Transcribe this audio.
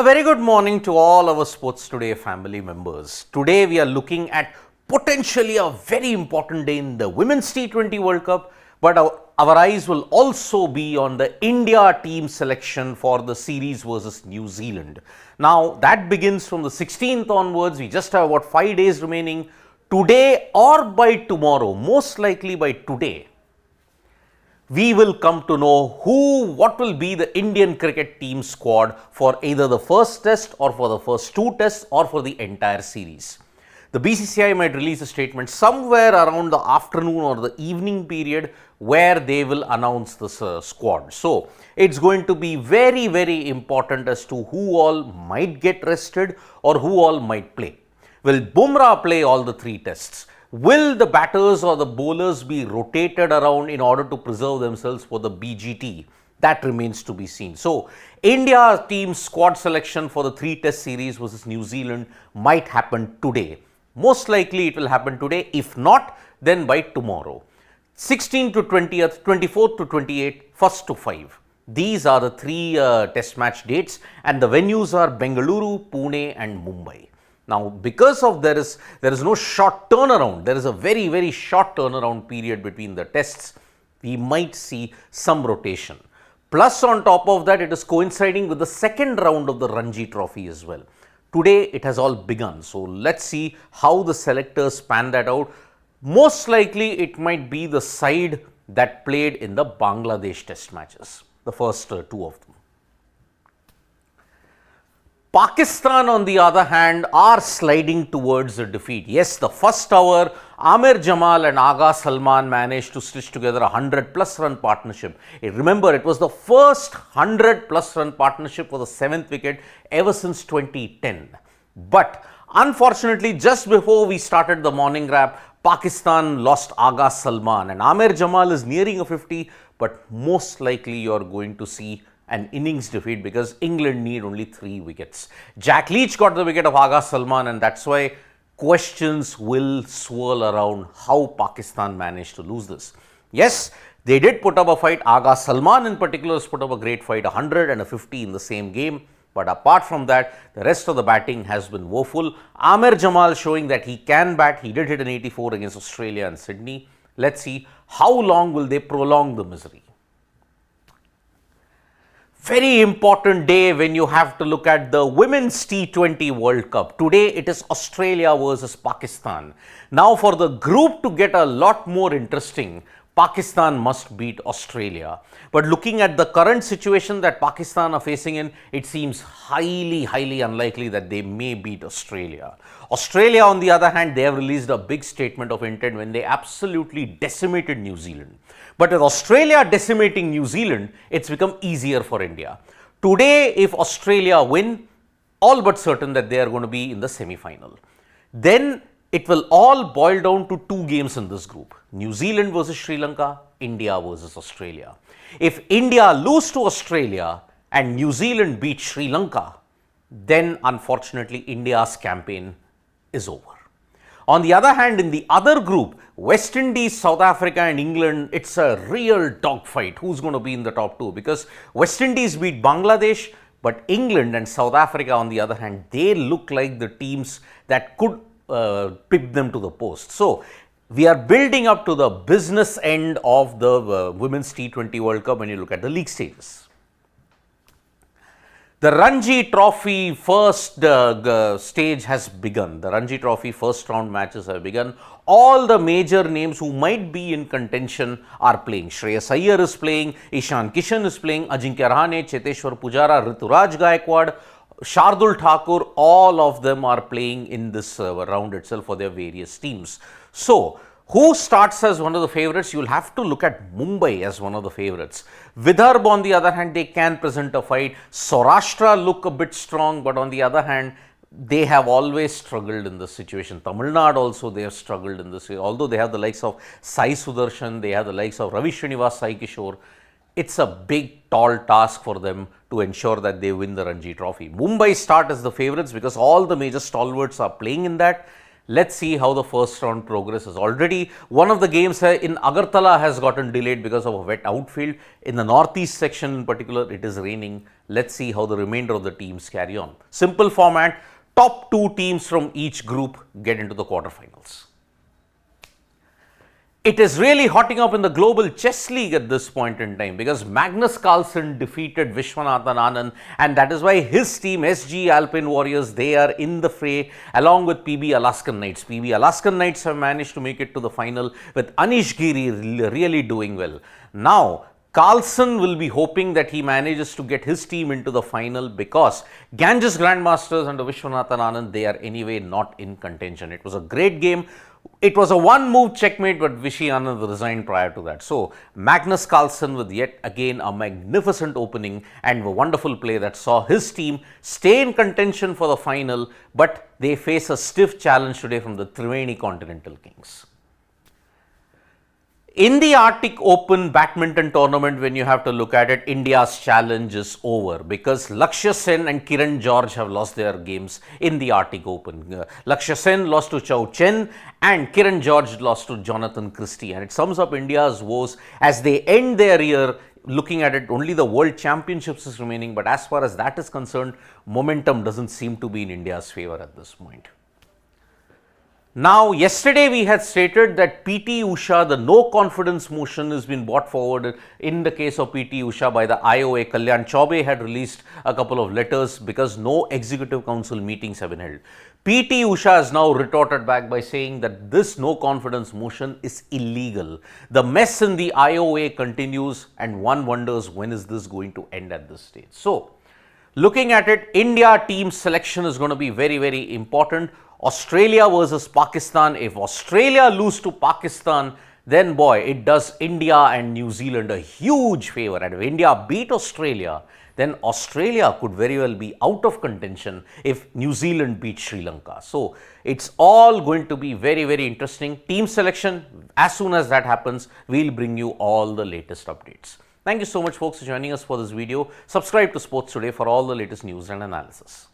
A very good morning to all our Sports Today family members. Today we are looking at potentially a very important day in the Women's T20 World Cup, but our eyes will also be on the India team selection for the series versus New Zealand. Now that begins from the 16th onwards. We just have about 5 days remaining. Today or by tomorrow, most likely by today, we will come to know what will be the Indian cricket team squad for either the first test or for the first two tests or for the entire series. The BCCI might release a statement somewhere around the afternoon or the evening period where they will announce this squad. So, it's going to be very, very important as to who all might get rested or who all might play. Will Bumrah play all the three tests? Will the batters or the bowlers be rotated around in order to preserve themselves for the BGT? That remains to be seen. So, India team squad selection for the three test series versus New Zealand might happen today. Most likely it will happen today. If not, then by tomorrow. 16th to 20th, 24th to 28th, 1st to 5. These are the three test match dates and the venues are Bengaluru, Pune and Mumbai. Now, because of there is no short turnaround, there is a very, very short turnaround period between the tests, we might see some rotation. Plus on top of that, it is coinciding with the second round of the Ranji Trophy as well. Today, it has all begun. So, let's see how the selectors span that out. Most likely, it might be the side that played in the Bangladesh test matches, the first two of them. Pakistan, on the other hand, are sliding towards a defeat. Yes, the first hour, Amir Jamal and Agha Salman managed to stitch together a 100+ run partnership. Remember, it was the first 100+ run partnership for the 7th wicket ever since 2010. But unfortunately, just before we started the morning wrap, Pakistan lost Agha Salman and Amir Jamal is nearing a 50, but most likely you are going to see an innings defeat because England need only 3 wickets. Jack Leach got the wicket of Agha Salman and that's why questions will swirl around how Pakistan managed to lose this. Yes, they did put up a fight. Agha Salman in particular has put up a great fight, 100 and a 50 in the same game. But apart from that, the rest of the batting has been woeful. Amir Jamal showing that he can bat. He did hit an 84 against Australia and Sydney. Let's see how long will they prolong the misery. Very important day when you have to look at the Women's T20 World Cup. Today it is Australia versus Pakistan. Now for the group to get a lot more interesting, Pakistan must beat Australia. But looking at the current situation that Pakistan are facing in, it seems highly, highly unlikely that they may beat Australia. Australia, on the other hand, they have released a big statement of intent when they absolutely decimated New Zealand. But with Australia decimating New Zealand, it's become easier for India. Today, if Australia win, all but certain that they are going to be in the semi-final. Then it will all boil down to 2 games in this group. New Zealand versus Sri Lanka, India versus Australia. If India lose to Australia and New Zealand beat Sri Lanka, then unfortunately India's campaign is over. On the other hand, in the other group, West Indies, South Africa and England, it's a real dogfight. Who's going to be in the top 2? Because West Indies beat Bangladesh, but England and South Africa, on the other hand, they look like the teams that could pip them to the post. So, we are building up to the business end of the Women's T20 World Cup when you look at the league stages. The Ranji Trophy first stage has begun. The Ranji Trophy first round matches have begun. All the major names who might be in contention are playing. Shreyas Iyer is playing, Ishan Kishan is playing, Ajinkya Rahane, Cheteshwar Pujara, Rituraj Gaikwad, Shardul Thakur, all of them are playing in this round itself for their various teams. So, who starts as one of the favourites? You will have to look at Mumbai as one of the favourites. Vidarbha, on the other hand, they can present a fight. Saurashtra look a bit strong, but on the other hand, they have always struggled in this situation. Tamil Nadu also, they have struggled in this. Although they have the likes of Sai Sudarshan, they have the likes of Ravi Srinivas, Sai Kishore. It's a big, tall task for them to ensure that they win the Ranji Trophy. Mumbai start as the favourites because all the major stalwarts are playing in that. Let's see how the first round progresses. Already, one of the games in Agartala has gotten delayed because of a wet outfield. In the northeast section in particular, it is raining. Let's see how the remainder of the teams carry on. Simple format, top 2 teams from each group get into the quarterfinals. It is really hotting up in the global chess league at this point in time because Magnus Carlsen defeated Viswanathan Anand, and that is why his team SG Alpine Warriors, they are in the fray along with PB Alaskan Knights. PB Alaskan Knights have managed to make it to the final with Anish Giri really doing well. Now, Carlsen will be hoping that he manages to get his team into the final because Ganges Grandmasters under Viswanathan Anand, they are anyway not in contention. It was a great game. It was a one-move checkmate, but Vishy Anand resigned prior to that. So, Magnus Carlsen with yet again a magnificent opening and a wonderful play that saw his team stay in contention for the final, but they face a stiff challenge today from the Triveni Continental Kings. In the Arctic Open badminton tournament, when you have to look at it, India's challenge is over because Lakshya Sen and Kiran George have lost their games in the Arctic Open. Lakshya Sen lost to Chow Chen and Kiran George lost to Jonathan Christie, and it sums up India's woes as they end their year. Looking at it, only the World Championships is remaining, but as far as that is concerned, momentum doesn't seem to be in India's favor at this point. Now, yesterday we had stated that PT Usha, the no confidence motion has been brought forward in the case of PT Usha by the IOA. Kalyan Chaubey had released a couple of letters because no executive council meetings have been held. PT Usha has now retorted back by saying that this no confidence motion is illegal. The mess in the IOA continues and one wonders when is this going to end at this stage. So, looking at it, India team selection is going to be very important. Australia versus Pakistan. If Australia lose to Pakistan, then boy, it does India and New Zealand a huge favor. And if India beat Australia, then Australia could very well be out of contention if New Zealand beats Sri Lanka. So, it's all going to be very interesting. Team selection, as soon as that happens, we'll bring you all the latest updates. Thank you so much folks for joining us for this video. Subscribe to Sports Today for all the latest news and analysis.